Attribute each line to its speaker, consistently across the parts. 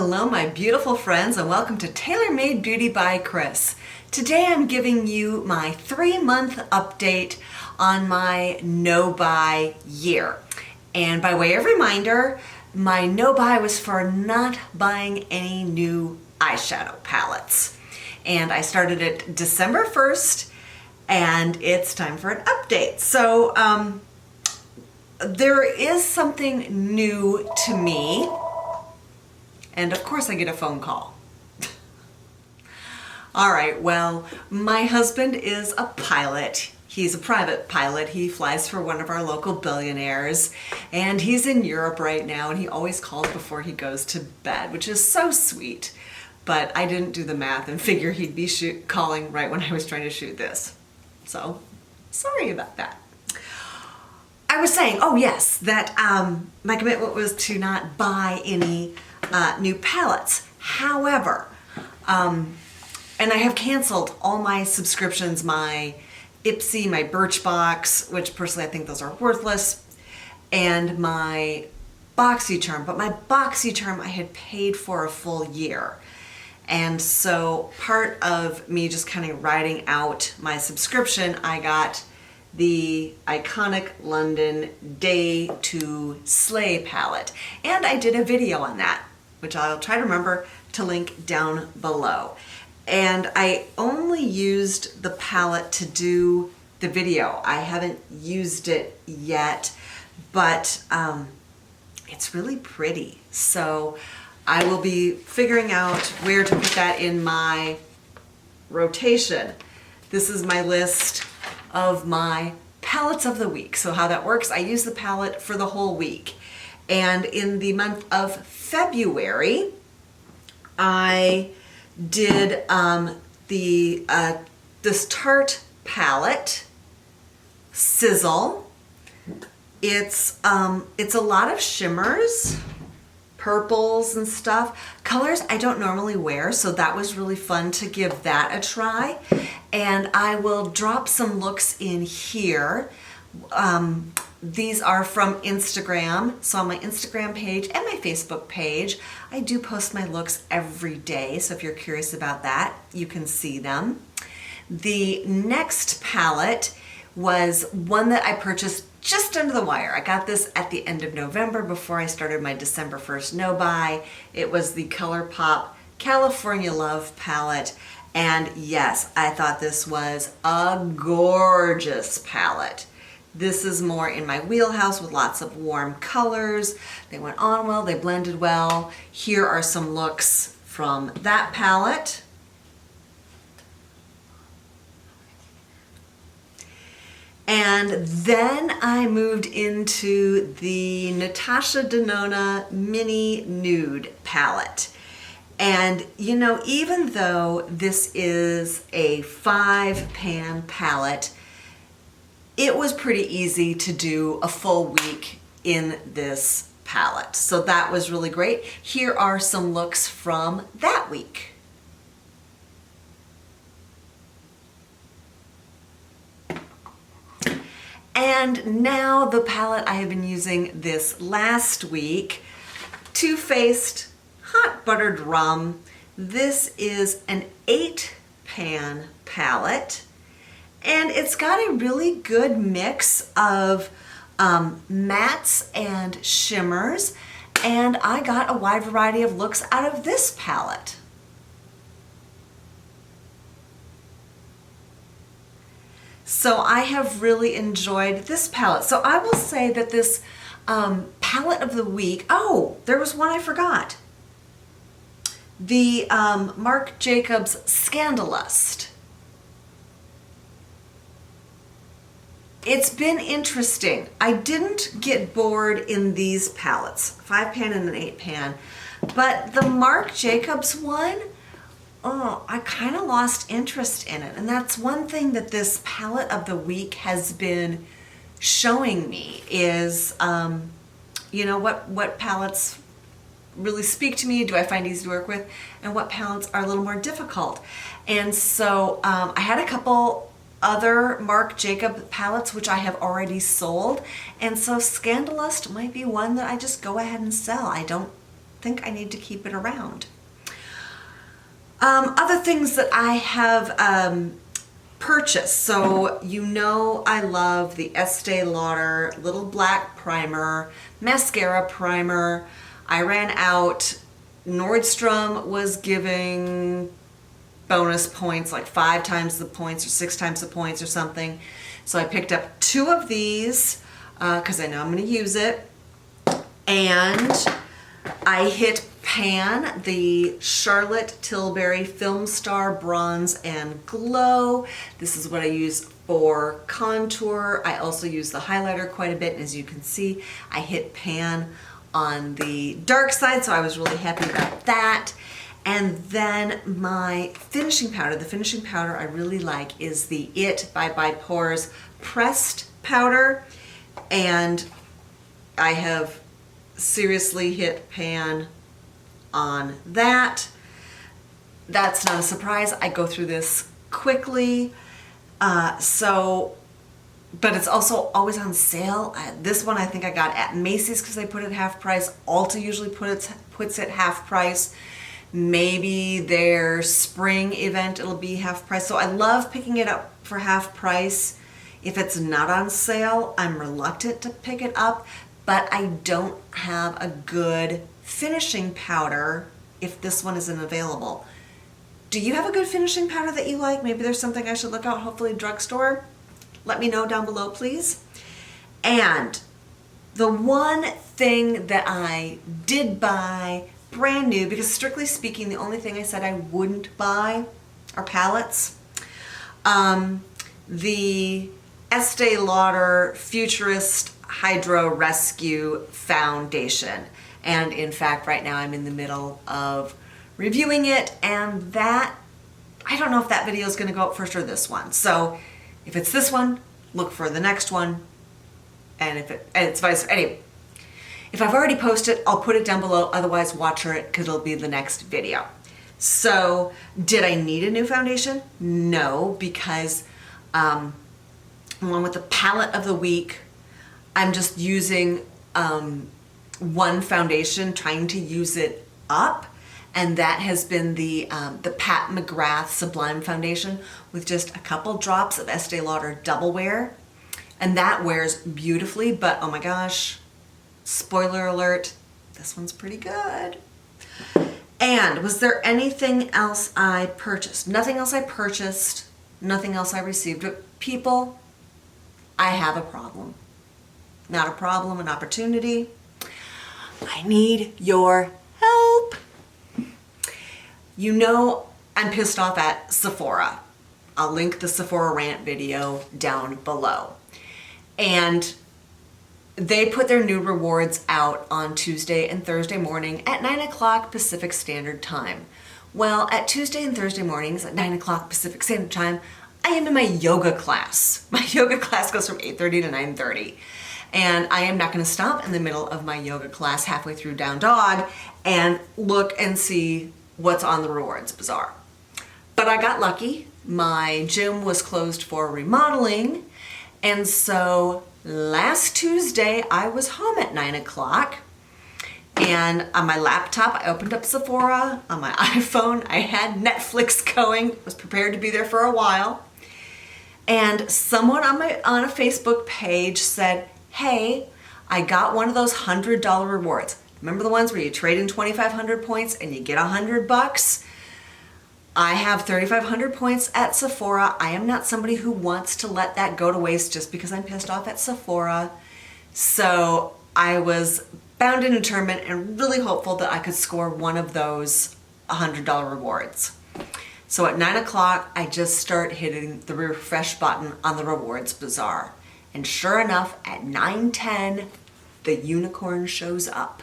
Speaker 1: Hello my beautiful friends and welcome to Tailor Made Beauty by Kris. Today I'm giving you my 3-month update on my no-buy year. And by way of reminder, my no-buy was for not buying any new eyeshadow palettes. And I started it December 1st and it's time for an update. So there is something new to me. And of course I get a phone call. All right, well, my husband is a pilot. He's a private pilot. He flies for one of our local billionaires, and he's in Europe right now, and he always calls before he goes to bed, which is so sweet. But I didn't do the math and figure he'd be calling right when I was trying to shoot this. So, sorry about that. I was saying, oh yes, that my commitment was to not buy any new palettes. However, and I have canceled all my subscriptions, my Ipsy, my Birchbox, which personally I think those are worthless, and my BoxyCharm. But my BoxyCharm I had paid for a full year. And so part of me just kind of riding out my subscription, I got the iconic London Day to Slay palette. And I did a video on that, which I'll try to remember to link down below. And I only used the palette to do the video. I haven't used it yet, but it's really pretty. So I will be figuring out where to put that in my rotation. This is my list of my palettes of the week. So how that works, I use the palette for the whole week. And in the month of February, I did this Tarte palette, Sizzle. It's a lot of shimmers, purples and stuff. Colors I don't normally wear, so that was really fun to give that a try. And I will drop some looks in here. These are from Instagram. So on my Instagram page and my Facebook page, I do post my looks every day. So if you're curious about that, you can see them. The next palette was one that I purchased just under the wire. I got this at the end of November before I started my December 1st no-buy. It was the ColourPop California Love palette. And yes, I thought this was a gorgeous palette. This is more in my wheelhouse with lots of warm colors. They went on well, they blended well. Here are some looks from that palette. And then I moved into the Natasha Denona Mini Nude palette. And you know, even though this is a 5-pan palette, it was pretty easy to do a full week in this palette. So that was really great. Here are some looks from that week. And now the palette I have been using this last week, Too Faced Hot Buttered Rum. This is an 8-pan palette. And it's got a really good mix of mattes and shimmers, and I got a wide variety of looks out of this palette. So I have really enjoyed this palette. So I will say that this palette of the week, oh, there was one I forgot. The Marc Jacobs Scandalust. It's been interesting. I didn't get bored in these palettes, 5-pan and an 8-pan, but the Marc Jacobs one, oh, I kind of lost interest in it. And that's one thing that this palette of the week has been showing me is, you know, what palettes really speak to me, do I find easy to work with, and what palettes are a little more difficult. And so I had a couple other Marc Jacob palettes which I have already sold, and so Scandalust might be one that I just go ahead and sell. I don't think I need to keep it around. Other things that I have purchased. So you know I love the Estee Lauder Little Black Primer, Mascara Primer. I ran out. Nordstrom was giving bonus points, like 5 times the points or 6 times the points or something. So I picked up 2 of these because I know I'm going to use it. And I hit pan the Charlotte Tilbury Film Star Bronze and Glow. This is what I use for contour. I also use the highlighter quite a bit, and as you can see, I hit pan on the dark side, so I was really happy about that. And then my finishing powder, the finishing powder I really like is the It by Pores Pressed Powder, and I have seriously hit pan on that. That's not a surprise. I go through this quickly. But it's also always on sale. This one I think I got at Macy's because they put it half price. Ulta usually puts it half price. Maybe their spring event it'll be half price. So I love picking it up for half price. If it's not on sale, I'm reluctant to pick it up, but I don't have a good finishing powder if this one isn't available. Do you have a good finishing powder that you like? Maybe there's something I should look out, hopefully drugstore. Let me know down below, please. And the one thing that I did buy brand new, because strictly speaking, the only thing I said I wouldn't buy are palettes. The Estee Lauder Futurist Hydro Rescue Foundation. And in fact, right now I'm in the middle of reviewing it, and that, I don't know if that video is going to go up first or this one. So if it's this one, look for the next one. And if it's vice versa. Anyway, if I've already posted, I'll put it down below. Otherwise, watch it because it'll be the next video. So, did I need a new foundation? No, because along with the palette of the week, I'm just using one foundation, trying to use it up. And that has been the Pat McGrath Sublime Foundation with just a couple drops of Estee Lauder Double Wear. And that wears beautifully, but oh my gosh, spoiler alert, this one's pretty good. And was there anything else I purchased? Nothing else I purchased, nothing else I received. But people, I have a problem. Not a problem, an opportunity. I need your help. You know I'm pissed off at Sephora. I'll link the Sephora rant video down below. And they put their new rewards out on Tuesday and Thursday morning at 9 o'clock Pacific Standard Time. Well, at Tuesday and Thursday mornings at 9 o'clock Pacific Standard Time, I am in my yoga class. My yoga class goes from 8:30 to 9:30. And I am not going to stop in the middle of my yoga class halfway through Down Dog and look and see what's on the rewards bazaar. But I got lucky. My gym was closed for remodeling, and so last Tuesday I was home at 9 o'clock, and on my laptop I opened up Sephora. On my iPhone I had Netflix going, was prepared to be there for a while, and someone on a Facebook page said, hey, I got one of those $100 rewards. Remember the ones where you trade in 2,500 points and you get $100? I have 3,500 points at Sephora. I am not somebody who wants to let that go to waste just because I'm pissed off at Sephora. So I was bound and determined and really hopeful that I could score one of those $100 rewards. So at 9 o'clock, I just start hitting the refresh button on the rewards bazaar. And sure enough, at 9:10, the unicorn shows up.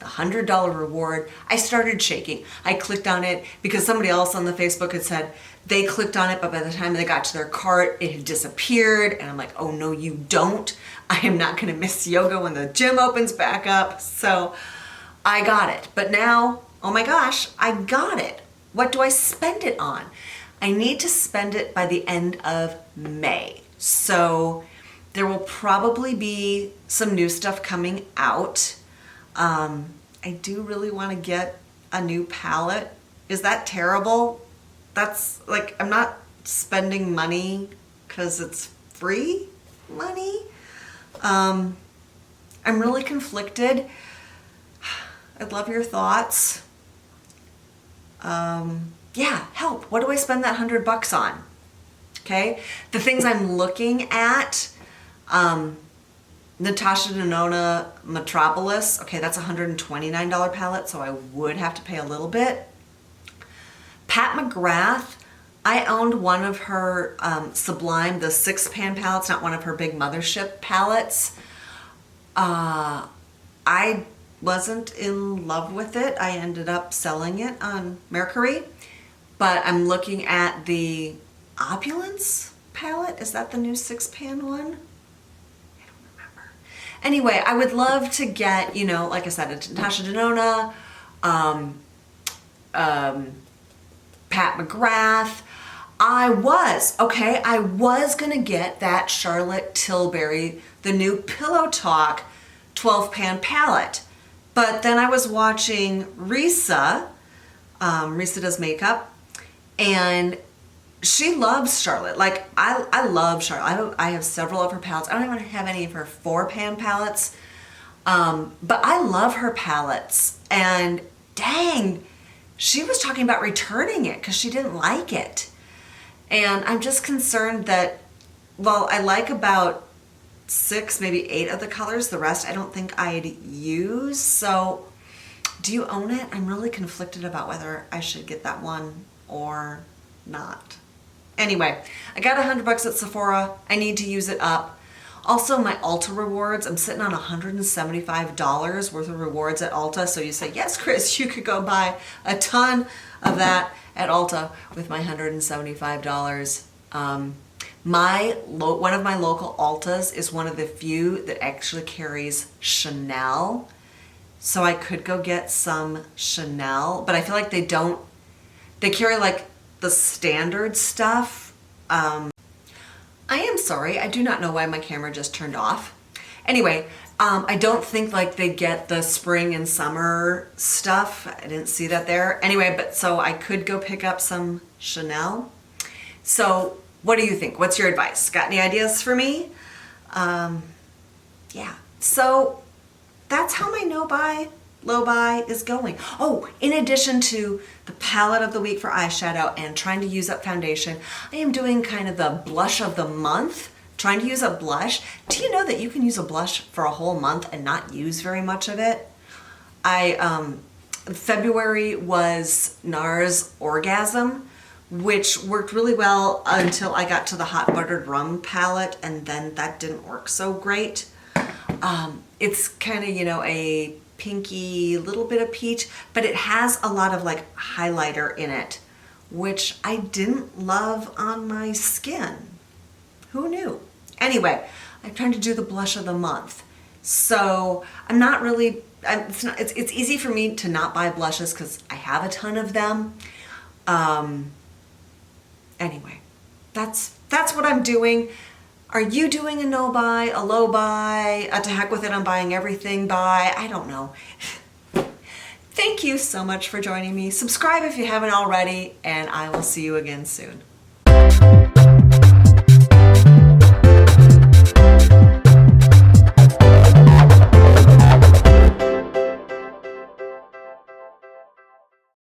Speaker 1: The $100 reward. I started shaking. I clicked on it because somebody else on the Facebook had said they clicked on it, but by the time they got to their cart, it had disappeared. And I'm like, oh no, you don't. I am not going to miss yoga when the gym opens back up. So I got it. But now, oh my gosh, I got it. What do I spend it on? I need to spend it by the end of May. So there will probably be some new stuff coming out. I do really want to get a new palette. Is that terrible? That's like, I'm not spending money because it's free money. I'm really conflicted. I'd love your thoughts. Yeah, help. What do I spend that $100 on? Okay. The things I'm looking at, Natasha Denona Metropolis. Okay, that's a $129 palette, so I would have to pay a little bit. Pat McGrath, I owned one of her Sublime, the 6-pan palettes, not one of her big mothership palettes. I wasn't in love with it. I ended up selling it on Mercury, but I'm looking at the Opulence palette. Is that the new 6-pan one? Anyway, I would love to get, you know, like I said, a Natasha Denona, Pat McGrath. I was gonna get that Charlotte Tilbury, the new Pillow Talk 12-pan palette. But then I was watching Risa, Risa does makeup, and she loves Charlotte. Like, I love Charlotte. I have several of her palettes. I don't even have any of her 4-pan palettes. But I love her palettes. And dang, she was talking about returning it because she didn't like it. And I'm just concerned that, well, I like about 6, maybe 8 of the colors. The rest I don't think I'd use. So do you own it? I'm really conflicted about whether I should get that one or not. Anyway, I got $100 at Sephora. I need to use it up. Also, my Ulta rewards, I'm sitting on $175 worth of rewards at Ulta. So you say, yes, Kris, you could go buy a ton of that at Ulta with my $175. One of my local Ultas is one of the few that actually carries Chanel. So I could go get some Chanel, but I feel like they carry like the standard stuff. I am sorry, I do not know why my camera just turned off. Anyway, I don't think like they get the spring and summer stuff. I didn't see that there. Anyway, but so I could go pick up some Chanel. So what do you think? What's your advice? Got any ideas for me? Yeah, so that's how my no buy, low buy is going. Oh, in addition to the palette of the week for eyeshadow and trying to use up foundation, I am doing kind of the blush of the month, trying to use a blush. Do you know that you can use a blush for a whole month and not use very much of it? February was NARS Orgasm, which worked really well until I got to the Hot Buttered Rum palette, and then that didn't work so great. It's kind of, you know, a pinky, little bit of peach, but it has a lot of like highlighter in it, which I didn't love on my skin. Who knew? Anyway, I'm trying to do the blush of the month. So I'm not really, it's easy for me to not buy blushes because I have a ton of them. Anyway, that's what I'm doing. Are you doing a no buy, a low buy, a to heck with it, I'm buying everything buy? I don't know. Thank you so much for joining me. Subscribe if you haven't already, and I will see you again soon.